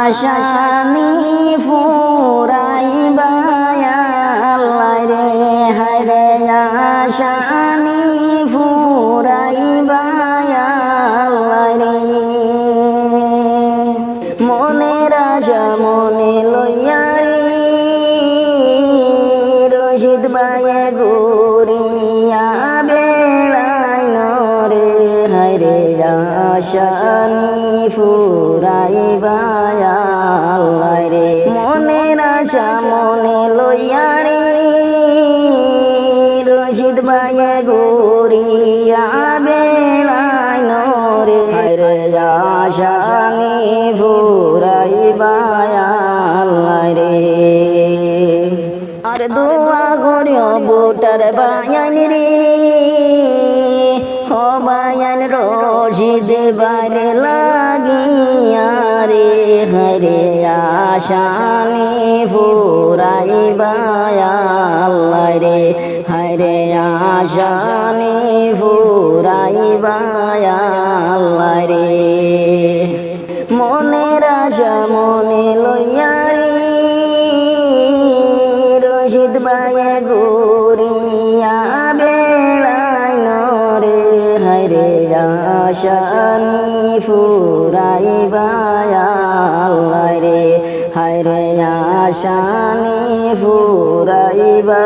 আশানি ফুরাইবা আল্লাহ রে, হায়রে আশানি ফুরাইবা আল্লাহ রে। মনের আশা মনে লইয়া রে রশিদ বায়ে ঘুরিয়া বেড়াই নরে, হায়রে আশানি ফুরাইবা আল্লাহ রে। মনের আশা মনে লইয়া রে রশিদ বায়ে ঘুরিয়া বেড়াই নরে, হায়রে আশানি ফুরাইবা আল্লাহ রে। আর দোয়া করিও বুটার বায়ান রে, ও বায়ান রশিদ বারে লাগিয়া রে, হায়রে আশানি ফুরাইবা আল্লাহ রে, হায়রে আশানি ফুরাইবা আল্লাহ রে। মনের আশা মনে লইয়া রে রশিদ বায়ে ঘুরিয়া বেড়াই নরে, হায়রে আশানি ফুরাইবা আল্লাহ রে, হায়রে আশানি ফুরাইবা।